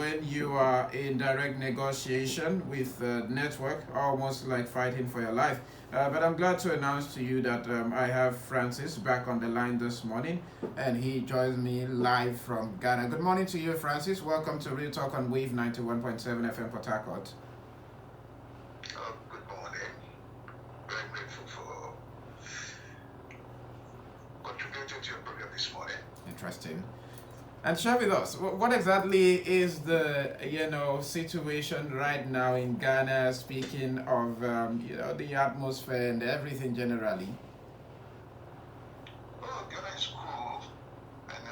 when you are in direct negotiation with the network, almost like fighting for your life. But I'm glad to announce to you that I have Francis back on the line this morning, and he joins me live from Ghana. Good morning to you, Francis. Welcome to Real Talk on Wave 91.7 FM Port Harcourt. Good morning. Very grateful for contributing to your program this morning. Interesting. And share with us, what exactly is the situation right now in Ghana? Speaking of the atmosphere and everything generally. Well, Ghana is cool, and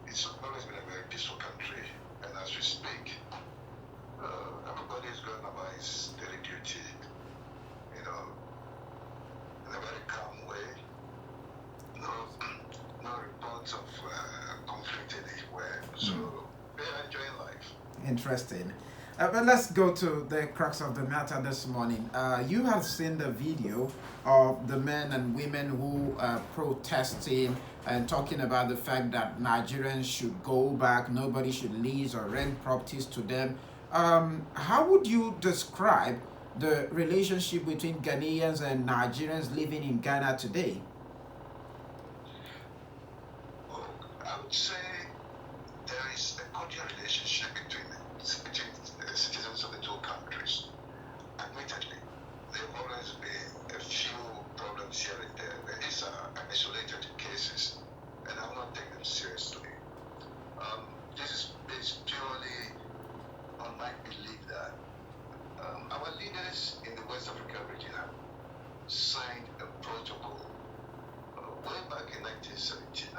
it's always been a very peaceful country. And as we speak, everybody is going about his daily duty, in a very calm way. No reports of conflict anywhere. So they are enjoying life. Interesting. But let's go to the crux of the matter this morning. You have seen the video of the men and women who are protesting and talking about the fact that Nigerians should go back, nobody should lease or rent properties to them. How would you describe the relationship between Ghanaians and Nigerians living in Ghana today? I would say there is a cordial relationship between the citizens of the two countries. Admittedly, there have always been a few problems here and there, but these are isolated cases, and I will not take them seriously. This is based purely on my belief that our leaders in the West African region have signed a protocol way back in 1979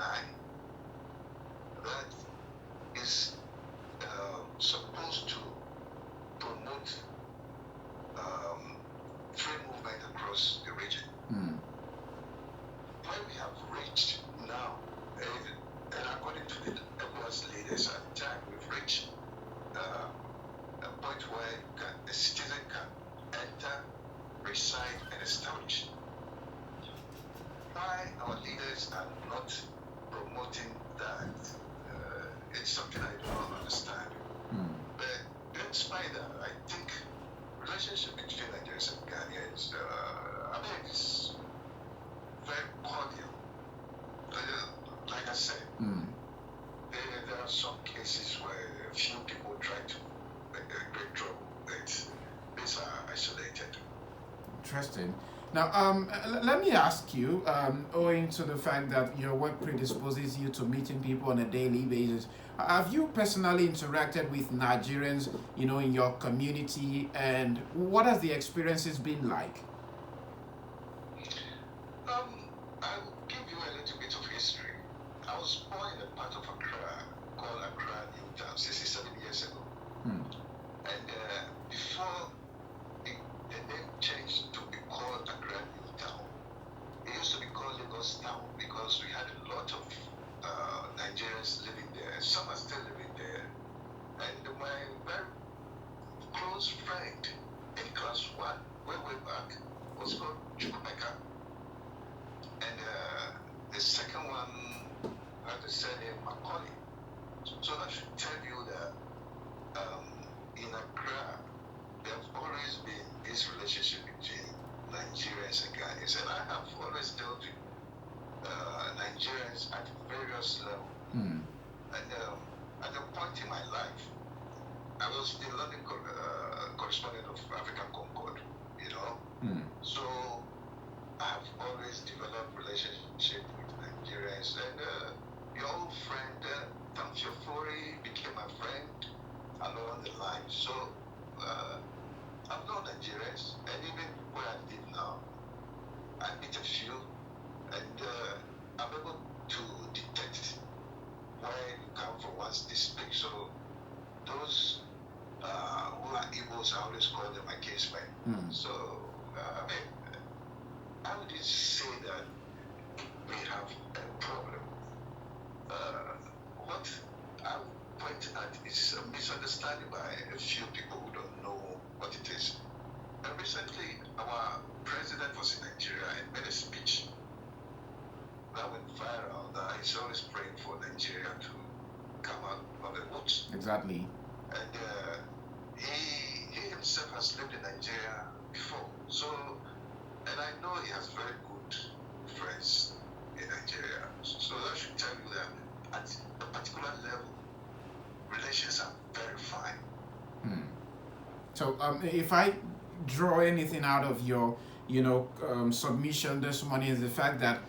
that is supposed to promote free movement across the region. Where we have reached now, and according to the ECOWAS leaders at the time, we've reached a point where a citizen can enter, reside, and establish. Why our leaders are not promoting that? It's something I don't understand. But despite that, I think relationship between Nigerians and Ghanaians, it's very cordial. Like I said, there are some cases where a few people try to make a great trouble, but these are isolated. Interesting. Now, let me ask you, owing to the fact that your work predisposes you to meeting people on a daily basis, have you personally interacted with Nigerians, in your community, and what has the experiences been like? I'll give you a little bit of history. I was born in a part of Accra called Accra Newtown 67 years ago. And before the name changed to be called Accra Newtown, it used to be called Lagos Town because we had a lot of Nigerians living there. Some are still living there. And my very close friend in class 1, way back, was called Chukwemeka. And the second one had the surname Macaulay. So I should tell you that in Accra, there have always been this relationship between Nigerians and Ghanaians. And I have always dealt with Nigerians at various levels. And at a point in my life, I was the London correspondent of African Concord, So I have always developed relationship with Nigerians. And your old friend, Tamfiofori, became my friend along the line. So I've known Nigerians, and even where I live now, I meet a few, and I'm able to detect where you come from once they speak. So those who are Igbos, I always call them my kinsmen. So I would say that we have a problem. What I would point at is a misunderstanding by a few people who don't know what it is. And recently, our president was in Nigeria and made a speech that went viral that he's always praying for Nigeria to come out of the woods. Exactly. And he himself has lived in Nigeria before. So, and I know he has very good friends in Nigeria. So that should tell you that at a particular level, relations are very fine. So if I draw anything out of your, submission this morning, is the fact that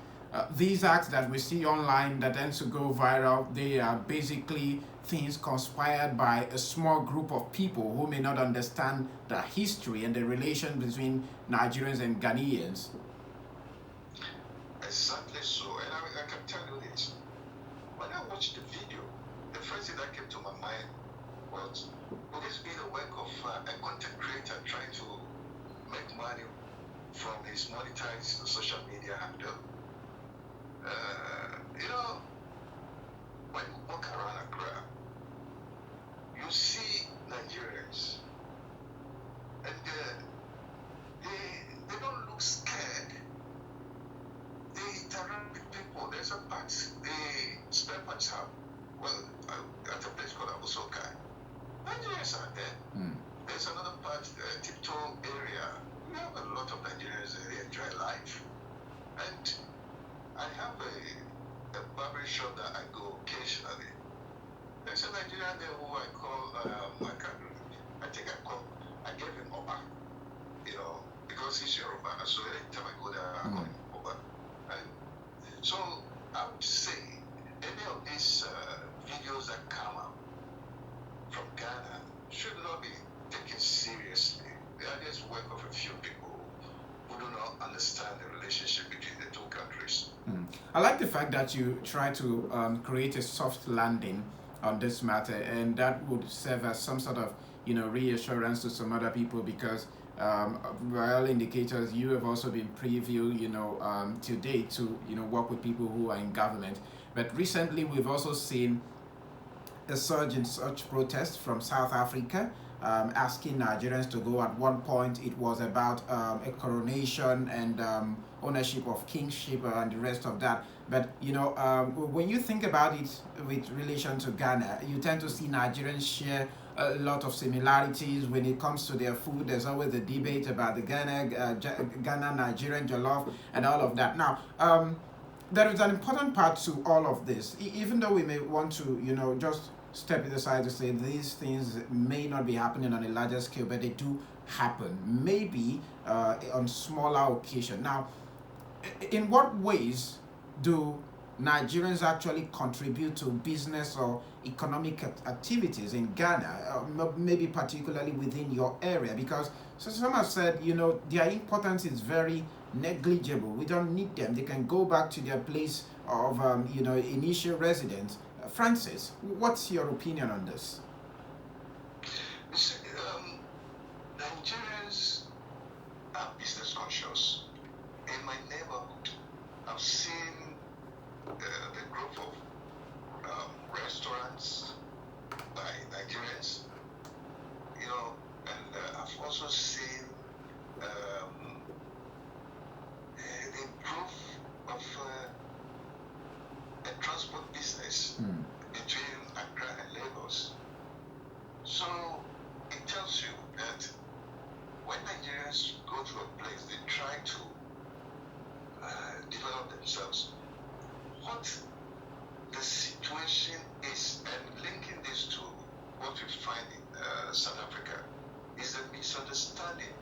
these acts that we see online that tend to go viral, they are basically things conspired by a small group of people who may not understand the history and the relation between Nigerians and Ghanaians. Exactly so. And I can tell you this. When I watched the video, the first thing that came to my mind was, would this be the work of a content creator trying to make money from his monetized social media handle? When you walk around Accra, you see Nigerians, and they don't look scared. They interact with people. There's a part, the spare parts hub, at a place called Abusoka. Nigerians are there. There's another part, Tiptoe area. We have a lot of Nigerians that enjoy life. And I have a barber shop that I go occasionally. There's a Nigerian there who I call, I gave him Oba, because he's Yoruba. So anytime I go there, I call him Oba. And so I would say any of these videos that come out from Ghana should not be taken seriously. They are just work of a few people who do not understand the relationship between the two countries. I like the fact that you try to create a soft landing on this matter, and that would serve as some sort of reassurance to some other people, because by all indicators you have also been preview to date to work with people who are in government. But recently we've also seen a surge in such protests from South Africa, asking Nigerians to go. At one point it was about a coronation and ownership of kingship and the rest of that. But when you think about it with relation to Ghana, you tend to see Nigerians share a lot of similarities when it comes to their food. There's always a debate about the Ghana Nigerian jollof and all of that. Now, there is an important part to all of this, even though we may want to just step it aside to say these things may not be happening on a larger scale, but they do happen, maybe on smaller occasion. Now, in what ways do Nigerians actually contribute to business or economic activities in Ghana, maybe particularly within your area? Because some have said, their importance is very negligible. We don't need them. They can go back to their place of, initial residence. Francis, what's your opinion on this? You see, Nigerians are business conscious. In my neighborhood, I've seen the growth of restaurants by Nigerians, and I've also seen the growth of a transport business between Accra and Lagos. So it tells you that when Nigerians go to a place, they try to develop themselves. What the situation is, and linking this to what we find in South Africa, is a misunderstanding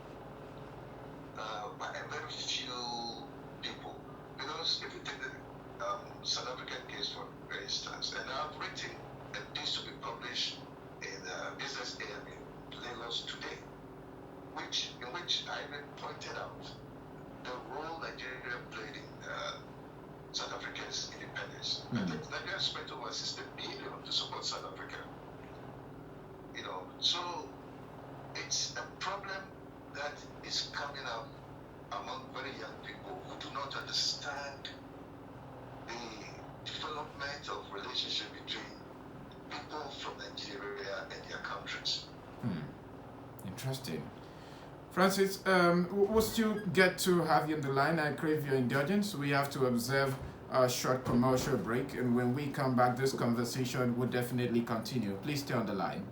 by a very few people. Because if you take the South African case, for instance, and I've written a piece to be published in Business AM in Lagos today, in which I even pointed out the role Nigeria played in South Africa's independence. I think Nigeria spent over 60 billion to support South Africa. So it's a problem that is coming up among very young people who do not understand the development of relationship between people from Nigeria and their countries. Interesting. Francis, we'll still get to have you on the line. I crave your indulgence. We have to observe a short commercial break, and when we come back, this conversation will definitely continue. Please stay on the line.